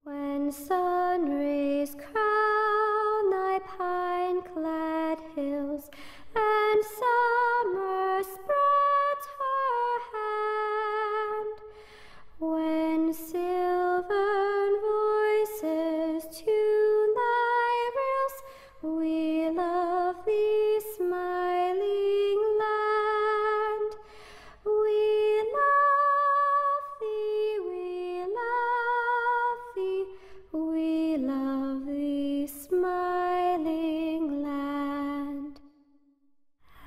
When sun rays crown thy pine-clad hills, and summer spreads her hand, when silvern voices tune thy rills, we love thee, smiling land. We love thee, we love thee, we love thee, smiling land.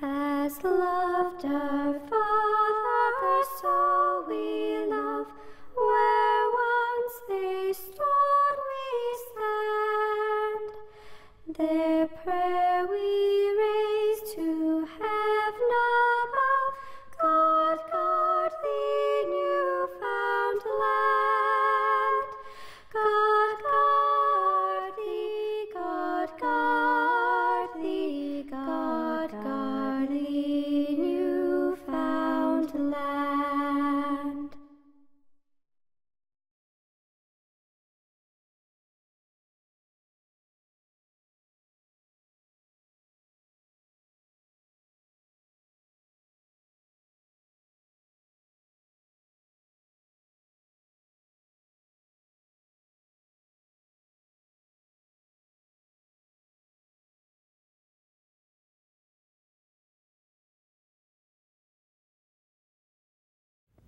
As loved our Father, so we love, where once they stood we stand. Their prayer we raise to heaven above, God guard thee, new-found land. God guard thee, God guard thee, God guard thee, new-found land.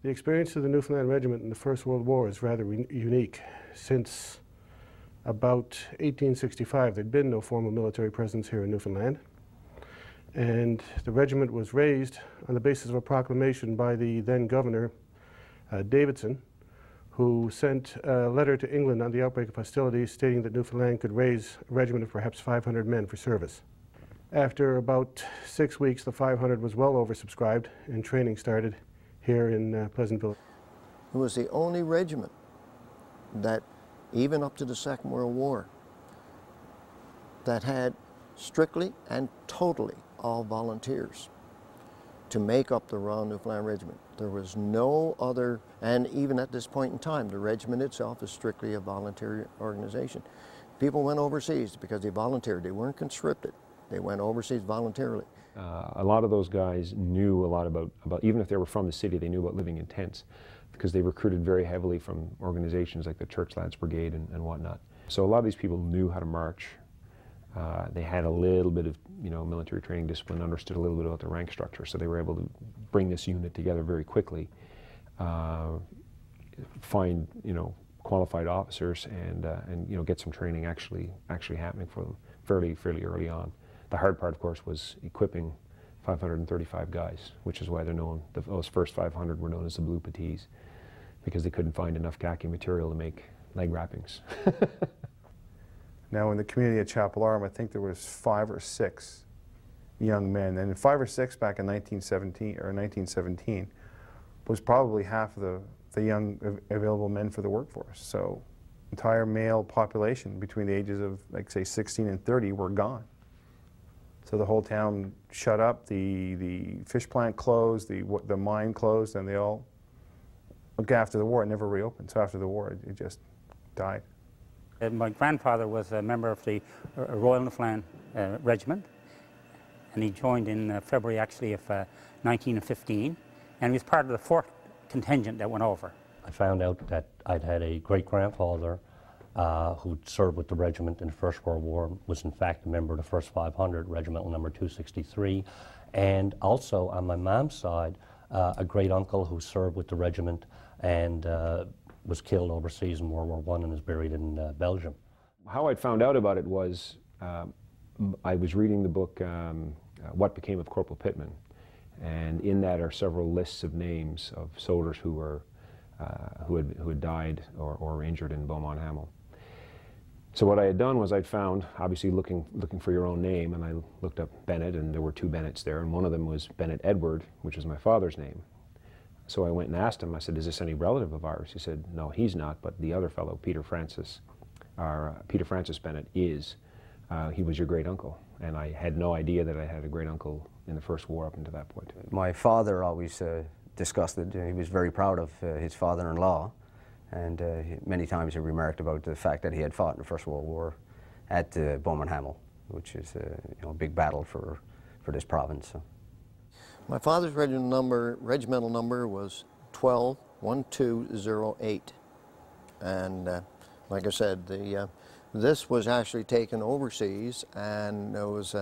The experience of the Newfoundland Regiment in the First World War is rather unique. Since about 1865, there'd been no formal military presence here in Newfoundland. And the regiment was raised on the basis of a proclamation by the then governor, Davidson, who sent a letter to England on the outbreak of hostilities stating that Newfoundland could raise a regiment of perhaps 500 men for service. After about 6 weeks, the 500 was well oversubscribed and training started here in Pleasantville. It was the only regiment that, even up to the Second World War, that had strictly and totally all volunteers to make up the Royal Newfoundland Regiment. There was no other, and even at this point in time, the regiment itself is strictly a volunteer organization. People went overseas because they volunteered. They weren't conscripted. They went overseas voluntarily. A lot of those guys knew a lot about, even if they were from the city, they knew about living in tents because they recruited very heavily from organizations like the Church Lads Brigade and whatnot. So a lot of these people knew how to march. They had a little bit of, military training discipline, understood a little bit about the rank structure, so they were able to bring this unit together very quickly, find, qualified officers and get some training actually happening for them fairly early on. The hard part, of course, was equipping 535 guys, which is why they're known, those first 500 were known as the Blue Petits, because they couldn't find enough khaki material to make leg wrappings. Now in the community at Chapel Arm, I think there was 5 or 6 young men, and 5 or 6 back in 1917 was probably half of the young available men for the workforce. So entire male population between the ages of, like, say, 16 and 30 were gone. So the whole town shut up, the fish plant closed, the mine closed, and they all, after the war, it never reopened. So after the war, it just died. My grandfather was a member of the Royal Newfoundland Regiment, and he joined in February, actually, of 1915, and he was part of the 4th contingent that went over. I found out that I'd had a great-grandfather who'd served with the regiment in the First World War, was in fact a member of the First 500, Regimental Number 263, and also on my mom's side, a great-uncle who served with the regiment and was killed overseas in World War I and is buried in Belgium. How I'd found out about it was I was reading the book What Became of Corporal Pittman, and in that are several lists of names of soldiers who were who had died or were injured in Beaumont Hamel. So what I had done was I'd found, obviously looking for your own name, and I looked up Bennett, and there were 2 Bennetts there, and one of them was Bennett Edward, which is my father's name. So I went and asked him, I said, is this any relative of ours? He said, no, he's not, but the other fellow, Peter Francis Bennett is. He was your great uncle, and I had no idea that I had a great uncle in the First War up until that point. My father always discussed it. He was very proud of his father-in-law, And many times he remarked about the fact that he had fought in the First World War at Beaumont Hamel, which is a big battle for this province. So. My father's regimental number was 12-1208. And like I said, this was actually taken overseas, and it was,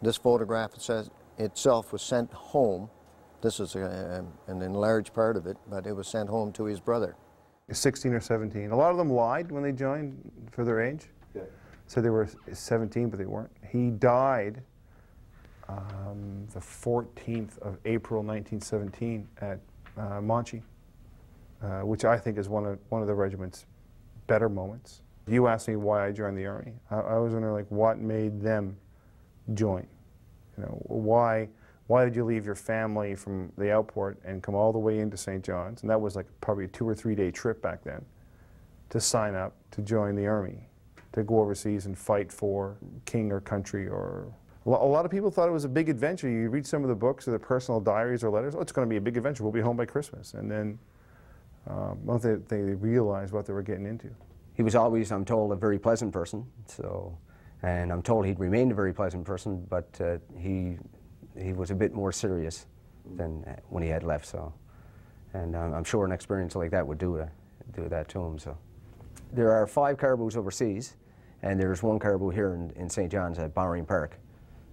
this photograph itself was sent home. This is an enlarged part of it, but it was sent home to his brother. 16 or 17. A lot of them lied when they joined for their age. Yeah. So they were 17, but they weren't. He died the 14th of April 1917 at Monchy, which I think is one of the regiment's better moments. You asked me why I joined the Army. I was wondering, like, what made them join? You know, why did you leave your family from the Outport and come all the way into St. John's? And that was like probably a 2 or 3 day trip back then, to sign up to join the Army, to go overseas and fight for king or country. Or a lot of people thought it was a big adventure. You read some of the books or the personal diaries or letters, oh, it's going to be a big adventure, we'll be home by Christmas. And then once they realized what they were getting into. He was always, I'm told, a very pleasant person, and I'm told he'd remained a very pleasant person, but he was a bit more serious than when he had left. So, and I'm sure an experience like that would do that to him. So, there are 5 caribous overseas, and there's 1 caribou here in St. John's at Bowring Park,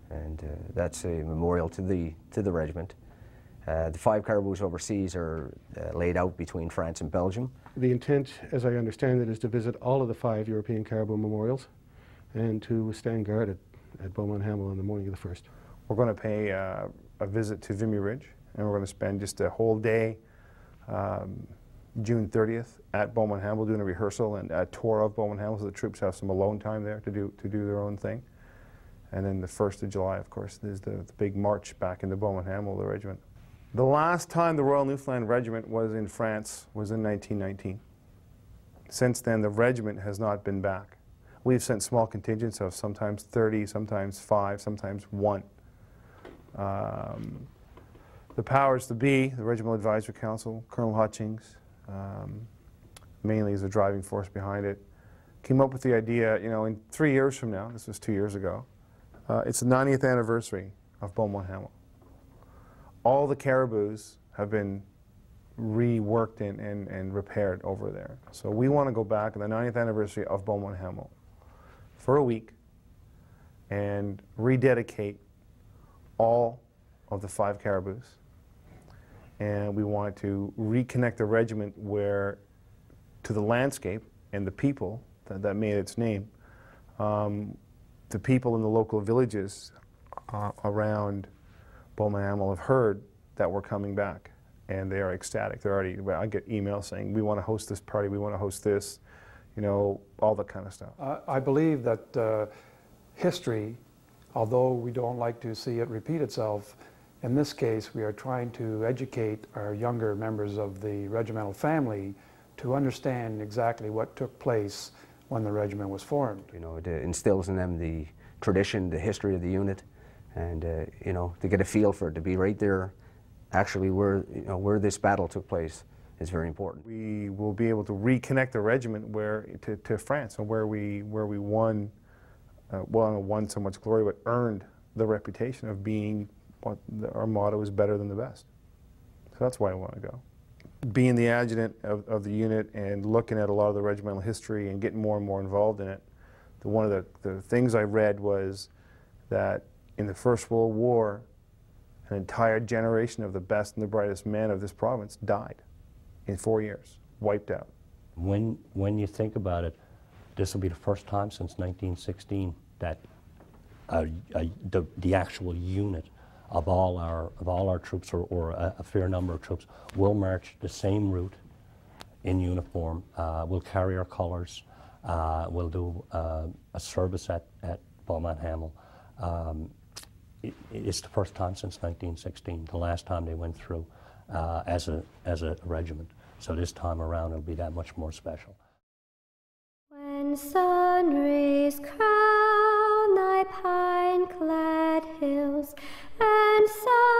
and that's a memorial to the regiment. The 5 caribous overseas are laid out between France and Belgium. The intent, as I understand it, is to visit all of the 5 European caribou memorials and to stand guard at Beaumont Hamel on the morning of the 1st. We're going to pay a visit to Vimy Ridge, and we're going to spend just a whole day, June 30th, at Beaumont Hamel doing a rehearsal and a tour of Beaumont Hamel, so the troops have some alone time there to do their own thing. And then the 1st of July, of course, is the big march back into Beaumont Hamel, the regiment. The last time the Royal Newfoundland Regiment was in France was in 1919. Since then, the regiment has not been back. We've sent small contingents of sometimes 30, sometimes 5, sometimes 1. The powers to be, the Regimental Advisory Council, Colonel Hutchings, mainly is the driving force behind it, came up with the idea, you know, in 3 years from now, this was 2 years ago, it's the 90th anniversary of Beaumont Hamel. All the caribous have been reworked and repaired over there. So we want to go back on the 90th anniversary of Beaumont Hamel for a week and rededicate all of the 5 caribous. And we want to reconnect the regiment to the landscape and the people that made its name. The people in the local villages around Beaumont Hamel have heard that we're coming back, and they are ecstatic. They're already, I get emails saying, we want to host this party, we want to host this, you know, all that kind of stuff. I believe that history, although we don't like to see it repeat itself, in this case we are trying to educate our younger members of the regimental family to understand exactly what took place when the regiment was formed. You know, it instills in them the tradition, the history of the unit, and you know, to get a feel for it, to be right there, actually where this battle took place, is very important. We will be able to reconnect the regiment to France, and where we won, well, not won so much glory, but earned the reputation of being what our motto is, better than the best. So that's why I want to go. Being the adjutant of the unit and looking at a lot of the regimental history and getting more and more involved in it, one of the things I read was that in the First World War, an entire generation of the best and the brightest men of this province died in 4 years, wiped out. When you think about it, this will be the first time since 1916 that the actual unit of all our troops, or a fair number of troops, will march the same route in uniform. We'll carry our colours. We'll do a service at Beaumont Hamel. It's the first time since 1916, the last time they went through as a regiment. So this time around it'll be that much more special. When sun rays crown thy pine-clad hills and sun